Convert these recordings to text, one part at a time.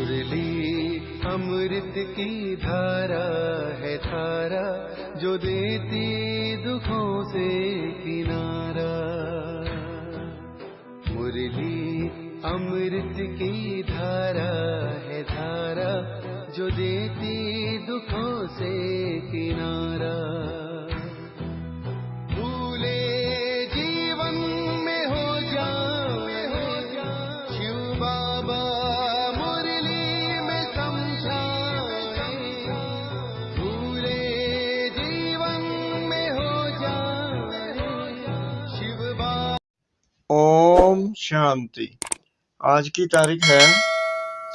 मुरली अमृत की धारा है धारा, जो देती दुखों से किनारा। मुरली अमृत की धारा है धारा, जो देती दुखों से किनारा। भूले जीवन में हो जाए शिव बाबा मुरली में समझाए। भूले जीवन में हो जाए शिव बाबा। ओम शांति। आज की तारीख है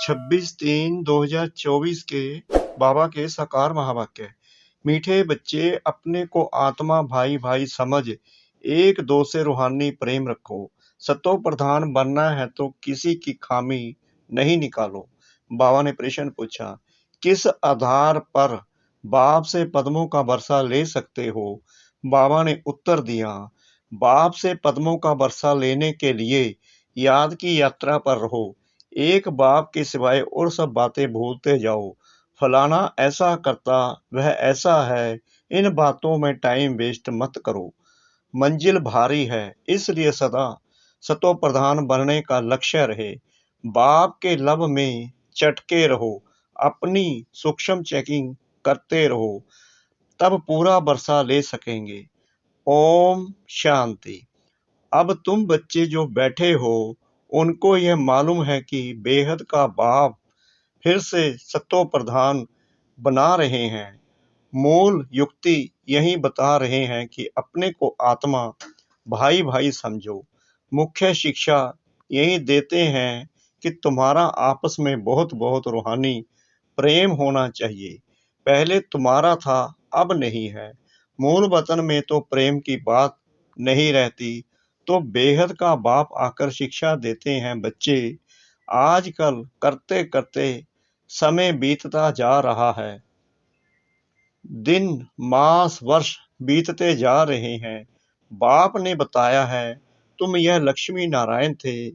26/3/2024 के बाबा के साकार महावाक्य। मीठे बच्चे, अपने को आत्मा भाई भाई समझ एक दो से रूहानी प्रेम रखो। सतो प्रधान बनना है तो किसी की खामी नहीं निकालो। बाबा ने प्रश्न पूछा, किस आधार पर बाप से पद्मों का वर्षा ले सकते हो? बाबा ने उत्तर दिया, बाप से पद्मों का वर्षा लेने के लिए याद की यात्रा पर रहो। एक बाप के सिवाय और सब बातें भूलते जाओ। फलाना ऐसा करता, वह ऐसा है, इन बातों में टाइम वेस्ट मत करो। मंजिल भारी है, इसलिए सदा सतो प्रधान बनने का लक्ष्य रहे। बाप के लब में चटके रहो, अपनी सूक्ष्म चेकिंग करते रहो, तब पूरा वर्षा ले सकेंगे। ओम शांति। अब तुम बच्चे जो बैठे हो, उनको यह मालूम है कि बेहद का बाप फिर से सतो प्रधान बना रहे हैं। मूल युक्ति यही बता रहे हैं कि अपने को आत्मा भाई भाई समझो। मुख्य शिक्षा यही देते हैं कि तुम्हारा आपस में बहुत बहुत रूहानी प्रेम होना चाहिए। पहले तुम्हारा था, अब नहीं है। मूल वतन में तो प्रेम की बात नहीं रहती, तो बेहद का बाप आकर शिक्षा देते हैं, बच्चे आजकल करते करते समय बीतता जा रहा है। दिन मास वर्ष बीतते जा रहे हैं। बाप ने बताया है, तुम यह लक्ष्मी नारायण थे।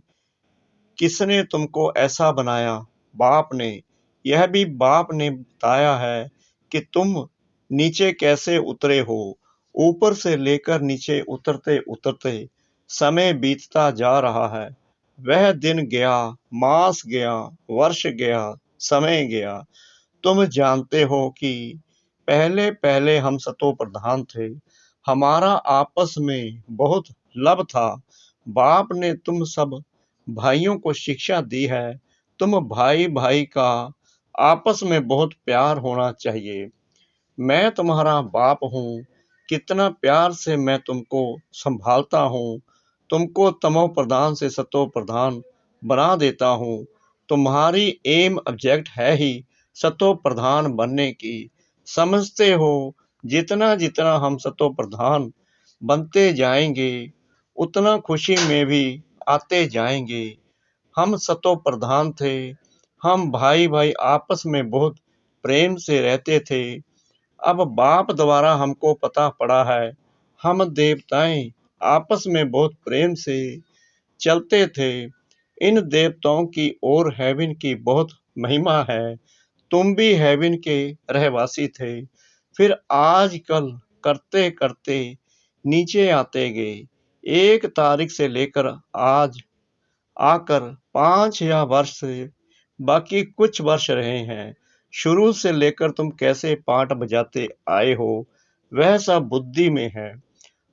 किसने तुमको ऐसा बनाया? बाप ने। यह भी बाप ने बताया है कि तुम नीचे कैसे उतरे हो। ऊपर से लेकर नीचे उतरते उतरते समय बीतता जा रहा है। वह दिन गया, मास गया, वर्ष गया, समय गया। तुम जानते हो कि पहले पहले हम सतो प्रधान थे। हमारा आपस में बहुत लब था। बाप ने तुम सब भाइयों को शिक्षा दी है, तुम भाई भाई का आपस में बहुत प्यार होना चाहिए। मैं तुम्हारा बाप हूँ, कितना प्यार से मैं तुमको संभालता हूँ। तुमको तमो प्रधान से सतो प्रधान बना देता हूँ। तुम्हारी एम ऑब्जेक्ट है ही सतो प्रधान बनने की। समझते हो, जितना जितना हम सतो प्रधान बनते जाएंगे, उतना खुशी में भी आते जाएंगे। हम सतो प्रधान थे, हम भाई भाई आपस में बहुत प्रेम से रहते थे। अब बाप द्वारा हमको पता पड़ा है, हम देवताएं आपस में बहुत प्रेम से चलते थे। इन देवताओं की और हेवन की बहुत महिमा है। तुम भी हेवन के रहवासी थे, फिर आजकल करते करते नीचे आते गए। 1 तारीख से लेकर आज आकर 5 या वर्ष से बाकी कुछ वर्ष रहे हैं। शुरू से लेकर तुम कैसे पाठ बजाते आए हो, वह सब बुद्धि में है।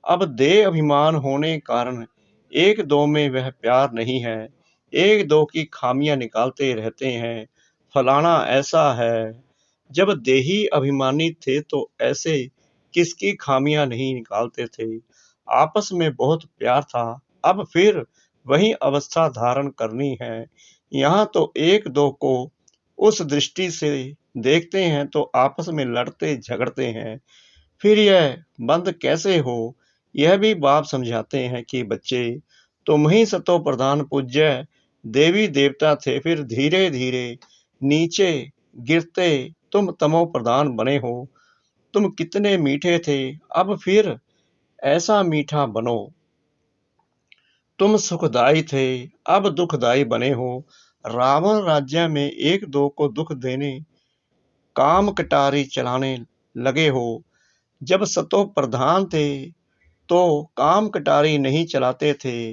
अब देह अभिमान होने कारण एक दो में वह प्यार नहीं है। एक दो की खामियां निकालते रहते हैं, फलाना ऐसा है। जब देही अभिमानी थे तो ऐसे किसकी खामियां नहीं निकालते थे। आपस में बहुत प्यार था। अब फिर वही अवस्था धारण करनी है। यहाँ तो एक दो को उस दृष्टि से देखते हैं तो आपस में लड़ते झगड़ते हैं। फिर यह बंद कैसे हो, यह भी बाप समझाते हैं कि बच्चे, तुम ही सतो प्रधान पूज्य देवी देवता थे, फिर धीरे धीरे नीचे गिरते तुम तमो प्रधान बने हो। तुम कितने मीठे थे, अब फिर ऐसा मीठा बनो। तुम सुखदाई थे, अब दुखदाई बने हो। रावण राज्य में एक दो को दुख देने काम कटारी चलाने लगे हो। जब सतो प्रधान थे तो काम कटारी नहीं चलाते थे।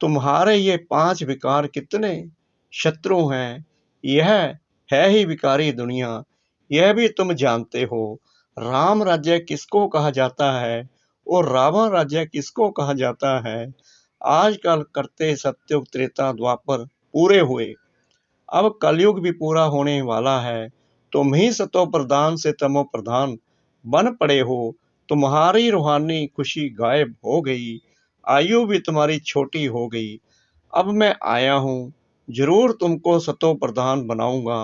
तुम्हारे ये 5 विकार कितने शत्रु हैं। यह है ही विकारी दुनिया, यह भी तुम जानते हो। राम राज्य किसको कहा जाता है और रावण राज्य किसको कहा जाता है। आजकल करते सत्युग त्रेता द्वापर पूरे हुए, अब कलयुग भी पूरा होने वाला है। तुम ही सतो प्रधान से तमो प्रधान बन पड़े हो। तुम्हारी रूहानी खुशी गायब हो गई, आयु भी तुम्हारी छोटी हो गई। अब मैं आया हूँ, जरूर तुमको सतो प्रधान बनाऊंगा।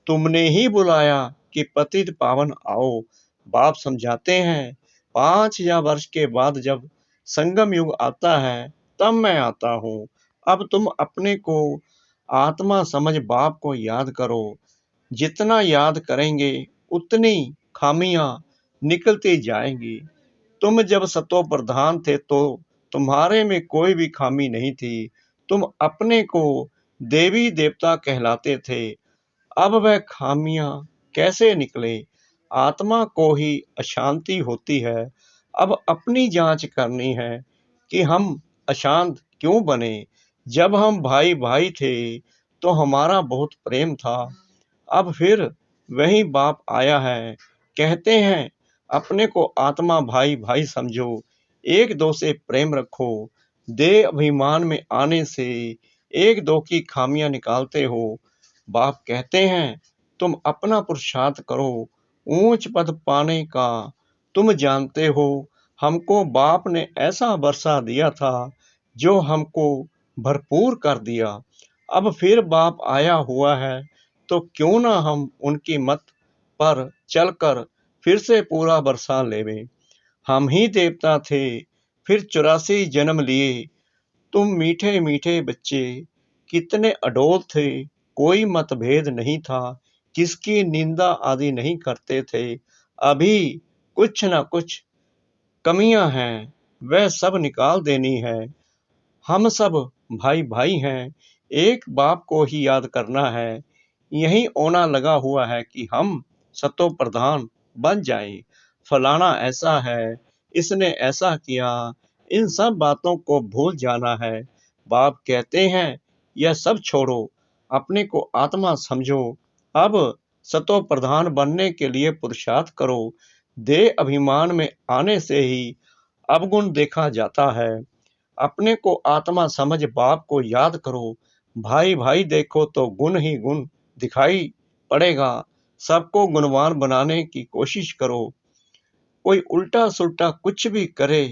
तुमने ही बुलाया कि पतित पावन आओ। बाप समझाते हैं 5000 वर्ष के बाद जब संगम युग आता है तब मैं आता हूँ। अब तुम अपने को आत्मा समझ बाप को याद करो। जितना याद करेंगे उतनी खामियां निकलती जाएंगी। तुम जब सतो प्रधान थे तो तुम्हारे में कोई भी खामी नहीं थी। तुम अपने को देवी देवता कहलाते थे। अब वह खामियां कैसे निकले। आत्मा को ही अशांति होती है। अब अपनी जांच करनी है कि हम अशांत क्यों बने। जब हम भाई भाई थे तो हमारा बहुत प्रेम था। अब फिर वही बाप आया है। कहते हैं अपने को आत्मा भाई भाई समझो, एक दो से प्रेम रखो। देह अभिमान में आने से एक दो की खामियां निकालते हो। बाप कहते हैं तुम अपना पुरुषार्थ करो ऊंच पद पाने का। तुम जानते हो हमको बाप ने ऐसा वर्षा दिया था जो हमको भरपूर कर दिया। अब फिर बाप आया हुआ है तो क्यों ना हम उनकी मत पर चलकर फिर से पूरा बरसा लेवें। हम ही देवता थे, फिर 84 जन्म लिए। तुम मीठे मीठे बच्चे कितने अडोल थे। कोई मतभेद नहीं था, किसकी निंदा आदि नहीं करते थे। अभी कुछ न कुछ कमियां हैं, वह सब निकाल देनी है। हम सब भाई भाई हैं, एक बाप को ही याद करना है। यही ओना लगा हुआ है कि हम सतो प्रधान बन जाएं। फलाना ऐसा है, इसने ऐसा किया, इन सब बातों को भूल जाना है। बाप कहते हैं यह सब छोड़ो, अपने को आत्मा समझो। अब सतो प्रधान बनने के लिए पुरुषार्थ करो। देह अभिमान में आने से ही अवगुण देखा जाता है। अपने को आत्मा समझ बाप को याद करो। भाई भाई देखो तो गुण ही गुण दिखाई पड़ेगा। सबको गुणवान बनाने की कोशिश करो। कोई उल्टा सुल्टा कुछ भी करे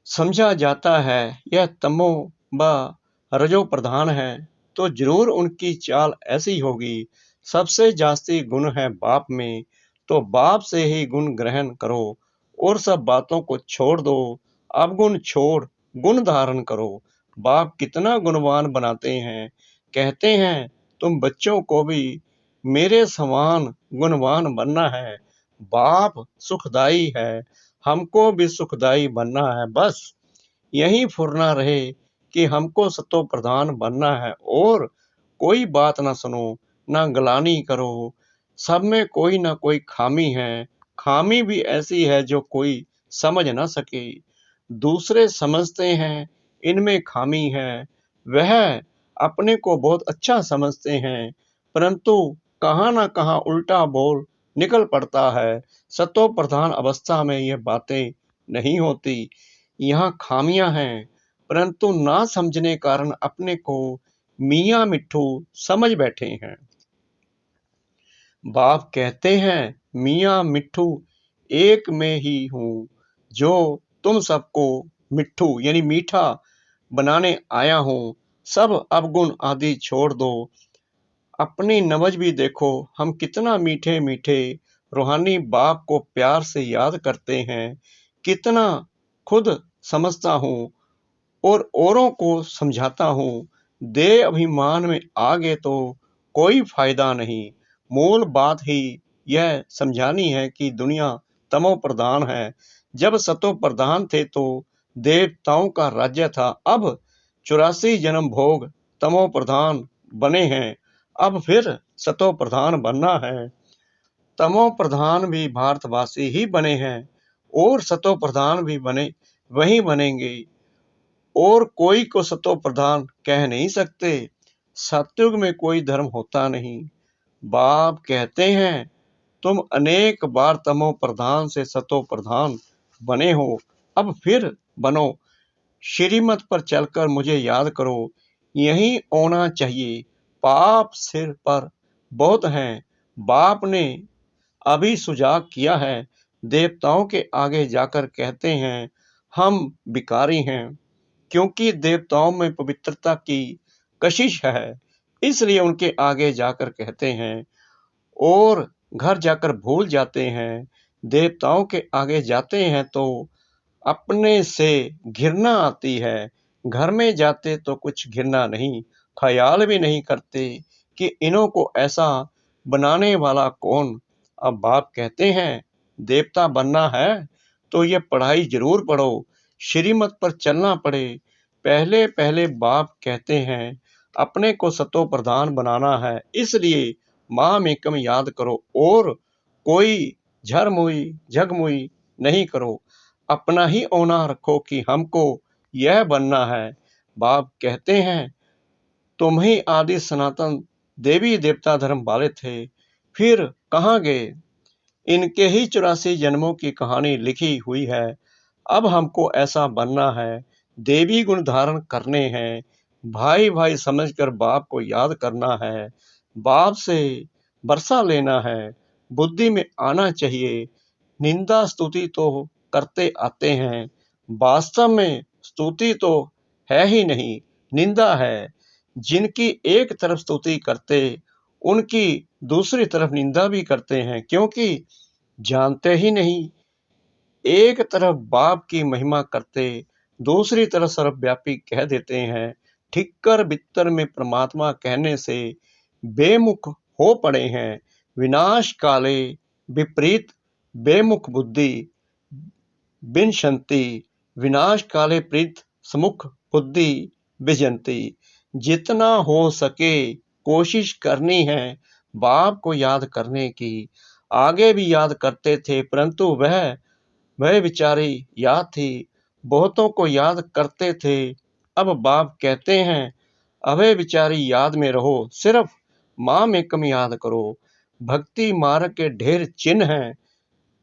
समझा जाता है यह तमो व रजो प्रधान है, तो जरूर उनकी चाल ऐसी होगी। सबसे जास्ती गुण है बाप में, तो बाप से ही गुण ग्रहण करो और सब बातों को छोड़ दो। अवगुण छोड़ गुण धारण करो। बाप कितना गुणवान बनाते हैं। कहते हैं तुम बच्चों को भी मेरे समान गुणवान बनना है। बाप सुखदाई है, हमको भी सुखदाई बनना है। बस यही फुरना रहे कि हमको सतो प्रधान बनना है और कोई बात ना सुनो, ना गलानी करो। सब में कोई ना कोई खामी है। खामी भी ऐसी है जो कोई समझ ना सके। दूसरे समझते हैं इनमें खामी है। वह अपने को बहुत अच्छा समझते हैं, परंतु कहाँ ना कहाँ उल्टा बोल निकल पड़ता है। सतो प्रधान अवस्था में ये बातें नहीं होती। यहाँ खामियां हैं, परंतु ना समझने कारण अपने को मियाँ मिट्ठू समझ बैठे हैं। बाप कहते हैं मियाँ मिट्ठू एक में ही हूँ, जो तुम सबको मिट्ठू यानी मीठा बनाने आया हूँ। सब अवगुण आदि छोड़ दो। अपनी नमज भी देखो, हम कितना मीठे मीठे रूहानी बाप को प्यार से याद करते हैं। कितना खुद समझता हूँ और औरों को समझाता हूँ। देह अभिमान में आ गए तो कोई फायदा नहीं। मूल बात ही यह समझानी है कि दुनिया तमो प्रधान है। जब सतो प्रधान थे तो देवताओं का राज्य था। अब 84 जन्म भोग तमो प्रधान बने हैं, अब फिर सतो प्रधान बनना है। तमो प्रधान भी भारतवासी ही बने हैं और सतो प्रधान भी बने वही बनेंगे, और कोई को सतो प्रधान कह नहीं सकते। सतयुग में कोई धर्म होता नहीं। बाप कहते हैं तुम अनेक बार तमो प्रधान से सतो प्रधान बने हो, अब फिर बनो। श्रीमत पर चलकर मुझे याद करो, यही होना चाहिए। पाप सिर पर बहुत हैं, बाप ने अभी सुजाग किया है। देवताओं के आगे जाकर कहते हैं हम भिखारी हैं, क्योंकि देवताओं में पवित्रता की कशिश है, इसलिए उनके आगे जाकर कहते हैं और घर जाकर भूल जाते हैं। देवताओं के आगे जाते हैं तो अपने से घृणा आती है, घर में जाते तो कुछ घृणा नहीं, ख्याल भी नहीं करते कि इन्हों को ऐसा बनाने वाला कौन। अब बाप कहते हैं देवता बनना है तो ये पढ़ाई जरूर पढ़ो, श्रीमत पर चलना पड़े। पहले पहले बाप कहते हैं अपने को सतो प्रधान बनाना है, इसलिए माम एकम याद करो और कोई झरमुई झगमुई नहीं करो। अपना ही औना रखो कि हमको यह बनना है। बाप कहते हैं तुम ही आदि सनातन देवी देवता धर्म वाले थे, फिर कहाँ गए? इनके ही 84 जन्मों की कहानी लिखी हुई है। अब हमको ऐसा बनना है, देवी गुण धारण करने हैं, भाई भाई समझकर बाप को याद करना है, बाप से बरसा लेना है, बुद्धि में आना चाहिए। निंदा स्तुति तो करते आते हैं, वास्तव में स्तुति तो है ही नहीं, निंदा है। जिनकी एक तरफ स्तुति करते उनकी दूसरी तरफ निंदा भी करते हैं, क्योंकि जानते ही नहीं। एक तरफ बाप की महिमा करते दूसरी तरफ सर्वव्यापी कह देते हैं। ठिक्कर बित्तर में परमात्मा कहने से बेमुख हो पड़े हैं। विनाश काले विपरीत बेमुख बुद्धि बिनशंति, विनाश काले प्रीत समुख बुद्धि बिजंती। जितना हो सके कोशिश करनी है बाप को याद करने की। आगे भी याद करते थे, परंतु वह विचारी याद थी, बहुतों को याद करते थे। अब बाप कहते हैं अभय विचारी याद में रहो, सिर्फ माम एकम याद करो। भक्ति मार्ग के ढेर चिन्ह हैं,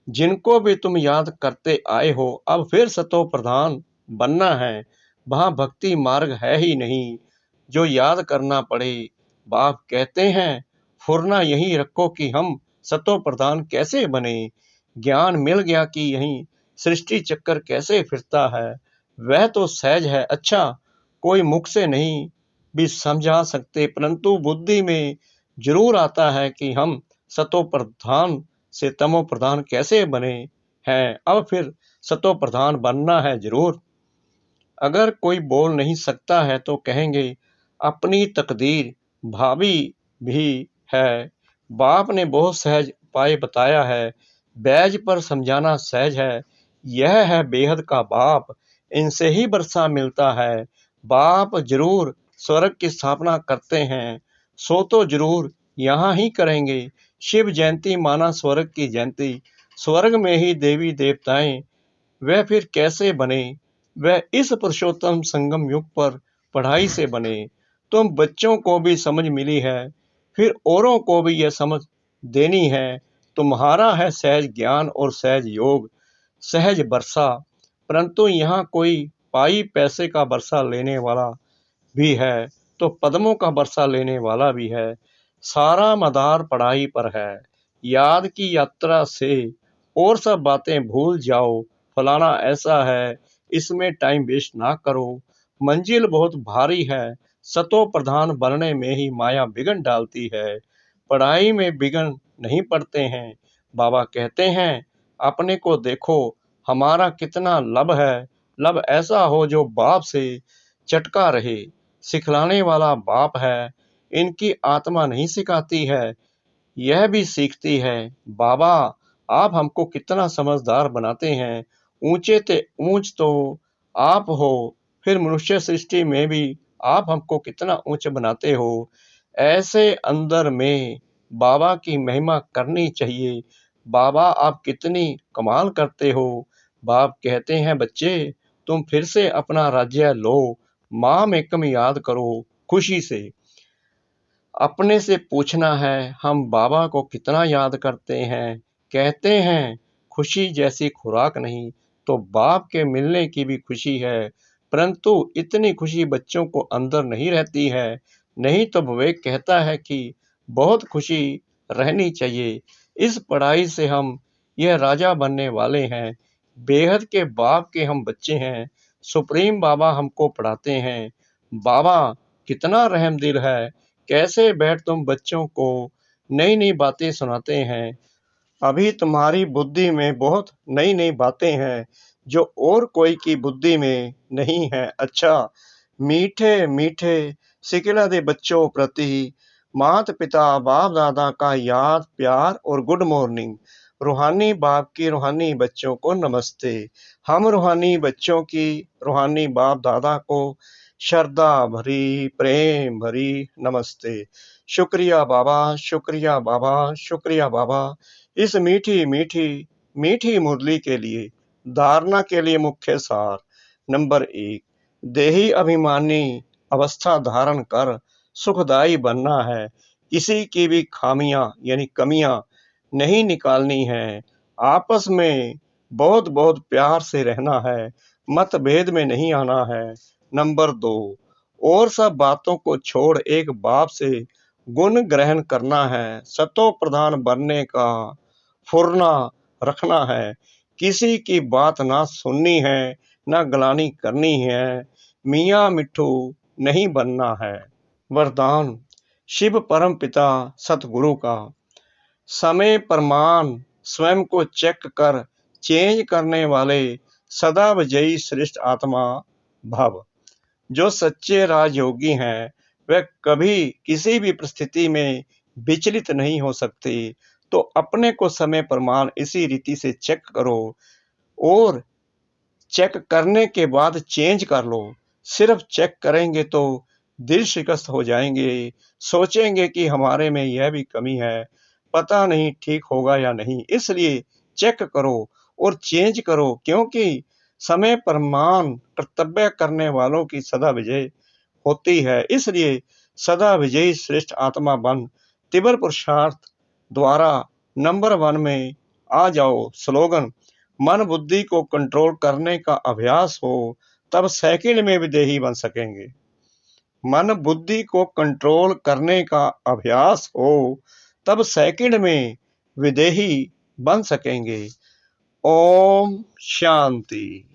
जिनको भी तुम याद करते आए हो, अब फिर सतो प्रधान बनना है। वहां भक्ति मार्ग है ही नहीं जो याद करना पड़े। बाप कहते हैं फुरना यही रखो कि हम सतो प्रधान कैसे बने। ज्ञान मिल गया कि यही सृष्टि चक्कर कैसे फिरता है, वह तो सहज है। अच्छा, कोई मुख से नहीं भी समझा सकते, परंतु बुद्धि में जरूर आता है कि हम सतो प्रधान से तमो प्रधान कैसे बने हैं। अब फिर सतो प्रधान बनना है जरूर। अगर कोई बोल नहीं सकता है तो कहेंगे अपनी तकदीर भावी भी है। बाप ने बहुत सहज उपाय बताया है, बैज पर समझाना सहज है। यह है बेहद का बाप, इनसे ही बरसा मिलता है। बाप जरूर स्वर्ग की स्थापना करते हैं, सो तो जरूर यहाँ ही करेंगे। शिव जयंती माना स्वर्ग की जयंती, स्वर्ग में ही देवी देवताएं वह फिर कैसे बने। वह इस पुरुषोत्तम संगम युग पर पढ़ाई से बने। तुम बच्चों को भी समझ मिली है, फिर औरों को भी यह समझ देनी है। तुम्हारा है सहज ज्ञान और सहज योग, सहज बरसा। परंतु यहाँ कोई पाई पैसे का बरसा लेने वाला भी है तो पद्मों का बरसा लेने वाला भी है। सारा मदार पढ़ाई पर है, याद की यात्रा से और सब बातें भूल जाओ। फलाना ऐसा है, इसमें टाइम वेस्ट ना करो। मंजिल बहुत भारी है, सतो प्रधान बनने में ही माया बिगन डालती है, पढ़ाई में बिगन नहीं पड़ते हैं। बाबा कहते हैं अपने को देखो, हमारा कितना लब है। लब ऐसा हो जो बाप से चटका रहे, सिखलाने वाला बाप है। इनकी आत्मा नहीं सिखाती है, यह भी सीखती है। बाबा आप हमको कितना समझदार बनाते हैं, ऊंचे ते ऊंच तो आप हो, फिर मनुष्य सृष्टि में भी आप हमको कितना ऊंच बनाते हो। ऐसे अंदर में बाबा की महिमा करनी चाहिए। बाबा आप कितनी कमाल करते हो। बाप कहते हैं बच्चे तुम फिर से अपना राज्य लो, माम एकम याद करो खुशी से। अपने से पूछना है हम बाबा को कितना याद करते हैं। कहते हैं खुशी जैसी खुराक नहीं, तो बाप के मिलने की भी खुशी है, परंतु इतनी खुशी बच्चों को अंदर नहीं रहती है। नहीं तो विवेक कहता है कि बहुत खुशी रहनी चाहिए। इस पढ़ाई से हम यह राजा बनने वाले हैं। बेहद के बाप के हम बच्चे हैं। सुप्रीम बाबा हमको पढ़ाते हैं। बाबा कितना रहमदिल है। कैसे बैठ तुम बच्चों को नई नई बातें सुनाते हैं। अभी तुम्हारी बुद्धि में बहुत नई नई बातें हैं जो और कोई की बुद्धि में नहीं है। अच्छा मीठे मीठे सिकिला दे बच्चों प्रति माता पिता बाप दादा का याद प्यार और गुड मॉर्निंग। रूहानी बाप की रूहानी बच्चों को नमस्ते। हम रूहानी बच्चों की रूहानी बाप दादा को श्रद्धा भरी प्रेम भरी नमस्ते। शुक्रिया बाबा, शुक्रिया बाबा, शुक्रिया बाबा। इस मीठी मीठी मीठी मुरली के लिए धारणा के लिए मुख्य सार। नंबर 1, देही अभिमानी अवस्था धारण कर सुखदाई बनना है। किसी की भी खामियां यानी कमियां नहीं निकालनी है। आपस में बहुत बहुत प्यार से रहना है, मतभेद में नहीं आना है। नंबर 2, और सब बातों को छोड़ एक बाप से गुण ग्रहण करना है। सतो प्रधान बनने का फुरना रखना है। किसी की बात ना सुननी है, ना गलानी करनी है। मियाँ मिट्ठू नहीं बनना है। वरदान शिव परम पिता सतगुरु का। समय प्रमाण स्वयं को चेक कर चेंज करने वाले सदा विजयी श्रेष्ठ आत्मा भव। जो सच्चे राजयोगी हैं वह कभी किसी भी परिस्थिति में विचलित नहीं हो सकते। तो अपने को समय प्रमाण इसी रीति से चेक करो और चेक करने के बाद चेंज कर लो। सिर्फ चेक करेंगे तो दिल शिकस्त हो जाएंगे, सोचेंगे कि हमारे में यह भी कमी है, पता नहीं ठीक होगा या नहीं। इसलिए चेक करो और चेंज करो, क्योंकि समय प्रमाण कर्तव्य करने वालों की सदा विजय होती है। इसलिए सदा विजयी श्रेष्ठ आत्मा बन तीव्र पुरुषार्थ द्वारा नंबर 1 में आ जाओ। स्लोगन मन बुद्धि को कंट्रोल करने का अभ्यास हो तब सेकंड में विदेही बन सकेंगे। मन बुद्धि को कंट्रोल करने का अभ्यास हो तब सेकंड में विदेही बन सकेंगे। ओम शांति।